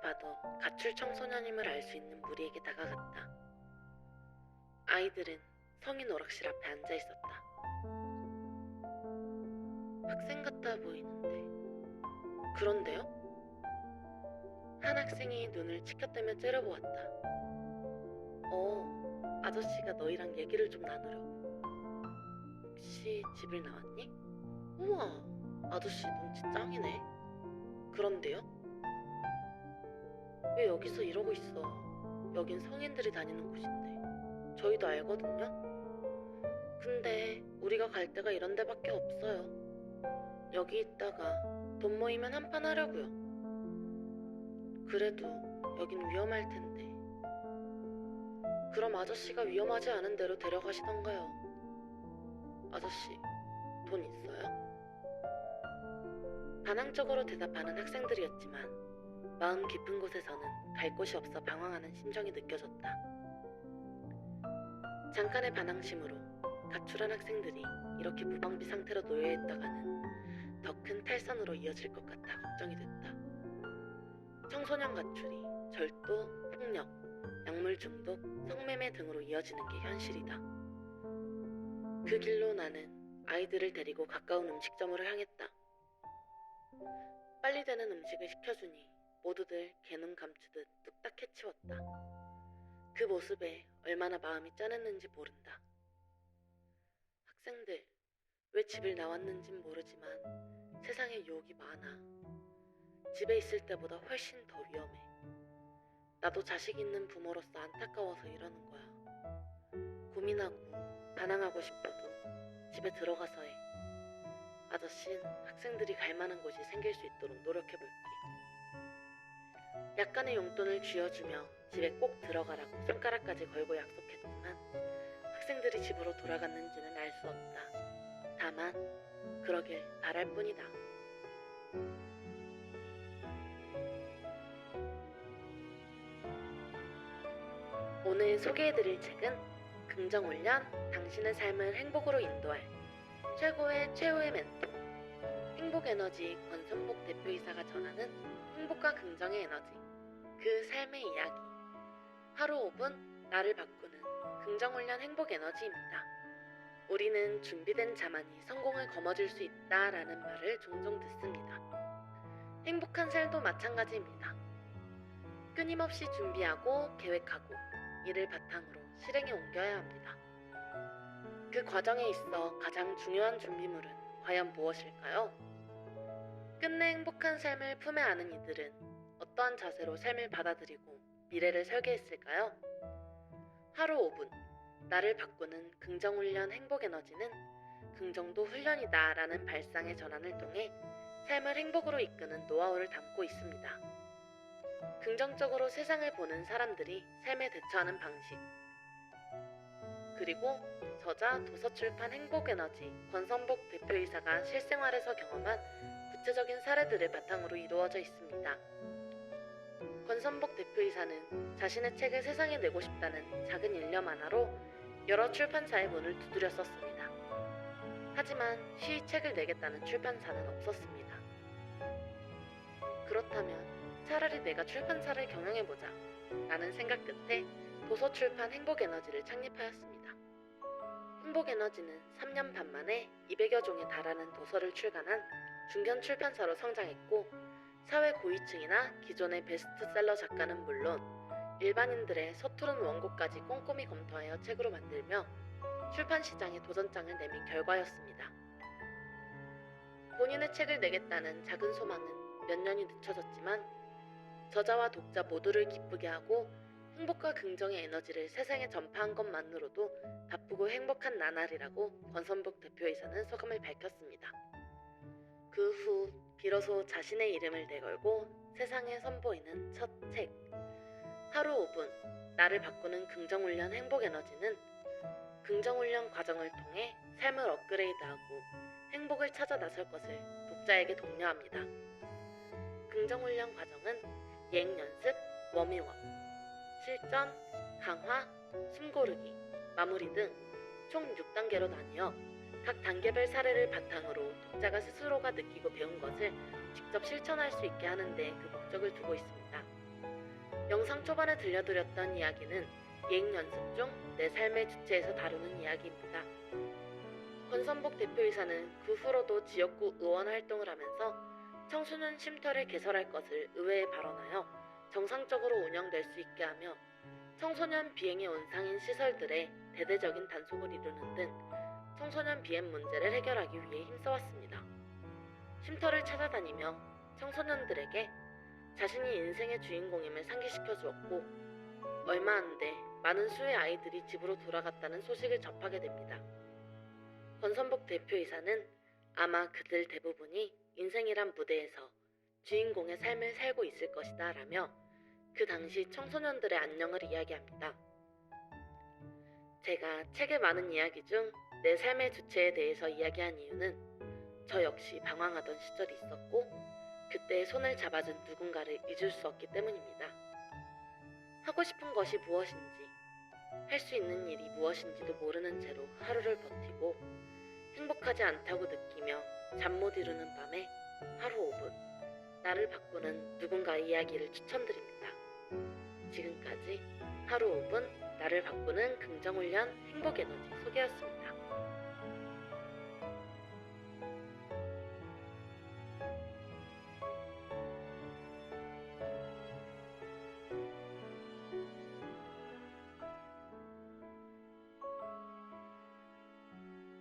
봐도 가출 청소년임을 알 수 있는 무리에게 다가갔다. 아이들은 성인 오락실 앞에 앉아 있었다. 학생 같아 보이는데. 그런데요? 한 학생이 눈을 치켜뜨며 째려보았다. 아저씨가 너희랑 얘기를 좀 나누려고. 혹시 집을 나왔니? 우와, 아저씨 눈치 짱이네. 그런데요? 왜 여기서 이러고 있어? 여긴 성인들이 다니는 곳인데. 저희도 알거든요? 근데 우리가 갈 데가 이런 데밖에 없어요. 여기 있다가 돈 모이면 한판 하려고요. 그래도 여긴 위험할 텐데. 그럼 아저씨가 위험하지 않은 데로 데려가시던가요. 아저씨, 돈 있어요? 반항적으로 대답하는 학생들이었지만 마음 깊은 곳에서는 갈 곳이 없어 방황하는 심정이 느껴졌다. 잠깐의 반항심으로 가출한 학생들이 이렇게 무방비 상태로 놓여있다가는 더 큰 탈선으로 이어질 것 같아 걱정이 됐다. 청소년 가출이 절도, 폭력, 약물 중독, 성매매 등으로 이어지는 게 현실이다. 그 길로 나는 아이들을 데리고 가까운 음식점으로 향했다. 빨리 되는 음식을 시켜주니 모두들 개눈 감추듯 뚝딱 해치웠다. 그 모습에 얼마나 마음이 짠했는지 모른다. 학생들, 왜 집을 나왔는진 모르지만 세상에 유혹이 많아. 집에 있을 때보다 훨씬 더 위험해. 나도 자식 있는 부모로서 안타까워서 이러는 거야. 고민하고 반항하고 싶어도 집에 들어가서 해. 아저씨는 학생들이 갈 만한 곳이 생길 수 있도록 노력해볼게. 약간의 용돈을 쥐어주며 집에 꼭 들어가라고 손가락까지 걸고 약속했지만 학생들이 집으로 돌아갔는지는 알 수 없다. 다만 그러길 바랄 뿐이다. 오늘 소개해드릴 책은 긍정훈련, 당신의 삶을 행복으로 인도할 최후의 멘토 행복에너지 권선복 대표이사가 전하는 행복과 긍정의 에너지, 그 삶의 이야기. 하루 5분 나를 바꾸는 긍정훈련 행복에너지입니다. 우리는 준비된 자만이 성공을 거머쥘 수 있다라는 말을 종종 듣습니다. 행복한 삶도 마찬가지입니다. 끊임없이 준비하고 계획하고 이를 바탕으로 실행에 옮겨야 합니다. 그 과정에 있어 가장 중요한 준비물은 과연 무엇일까요? 끝내 행복한 삶을 품에 안은 이들은 어떠한 자세로 삶을 받아들이고 미래를 설계했을까요? 하루 5분 나를 바꾸는 긍정훈련 행복에너지는 긍정도 훈련이다 라는 발상의 전환을 통해 삶을 행복으로 이끄는 노하우를 담고 있습니다. 긍정적으로 세상을 보는 사람들이 삶에 대처하는 방식, 그리고 저자 도서출판 행복에너지 권선복 대표이사가 실생활에서 경험한 구체적인 사례들을 바탕으로 이루어져 있습니다. 권선복 대표이사는 자신의 책을 세상에 내고 싶다는 작은 일념 하나로 여러 출판사의 문을 두드렸었습니다. 하지만 쉬이 책을 내겠다는 출판사는 없었습니다. 그렇다면 차라리 내가 출판사를 경영해보자 라는 생각 끝에 도서출판 행복에너지를 창립하였습니다. 행복에너지는 3년 반 만에 200여 종에 달하는 도서를 출간한 중견 출판사로 성장했고 사회 고위층이나 기존의 베스트셀러 작가는 물론 일반인들의 서투른 원고까지 꼼꼼히 검토하여 책으로 만들며 출판시장에 도전장을 내민 결과였습니다. 본인의 책을 내겠다는 작은 소망은 몇 년이 늦춰졌지만 저자와 독자 모두를 기쁘게 하고 행복과 긍정의 에너지를 세상에 전파한 것만으로도 바쁘고 행복한 나날이라고 권선복 대표이사는 소감을 밝혔습니다. 그 후 비로소 자신의 이름을 내걸고 세상에 선보이는 첫 책, 하루 5분 나를 바꾸는 긍정훈련 행복에너지는 긍정훈련 과정을 통해 삶을 업그레이드하고 행복을 찾아 나설 것을 독자에게 독려합니다. 긍정훈련 과정은 예행연습, 워밍업, 실전, 강화, 숨고르기, 마무리 등 총 6단계로 나뉘어 각 단계별 사례를 바탕으로 독자가 스스로가 느끼고 배운 것을 직접 실천할 수 있게 하는 데 그 목적을 두고 있습니다. 영상 초반에 들려드렸던 이야기는 예행 연습 중 내 삶의 주체에서 다루는 이야기입니다. 권선복 대표이사는 그 후로도 지역구 의원 활동을 하면서 청소년 쉼터를 개설할 것을 의회에 발언하여 정상적으로 운영될 수 있게 하며 청소년 비행의 온상인 시설들의 대대적인 단속을 이루는 등 청소년 비행 문제를 해결하기 위해 힘써왔습니다. 쉼터를 찾아다니며 청소년들에게 자신이 인생의 주인공임을 상기시켜 주었고 얼마 안 돼 많은 수의 아이들이 집으로 돌아갔다는 소식을 접하게 됩니다. 권선복 대표이사는 아마 그들 대부분이 인생이란 무대에서 주인공의 삶을 살고 있을 것이다 라며 그 당시 청소년들의 안녕을 이야기합니다. 제가 책의 많은 이야기 중 내 삶의 주체에 대해서 이야기한 이유는 저 역시 방황하던 시절이 있었고 그때의 손을 잡아준 누군가를 잊을 수 없기 때문입니다. 하고 싶은 것이 무엇인지, 할 수 있는 일이 무엇인지도 모르는 채로 하루를 버티고 행복하지 않다고 느끼며 잠 못 이루는 밤에 하루 5분 나를 바꾸는 누군가의 이야기를 추천드립니다. 지금까지 하루 5분 나를 바꾸는 긍정훈련 행복에너지 소개였습니다.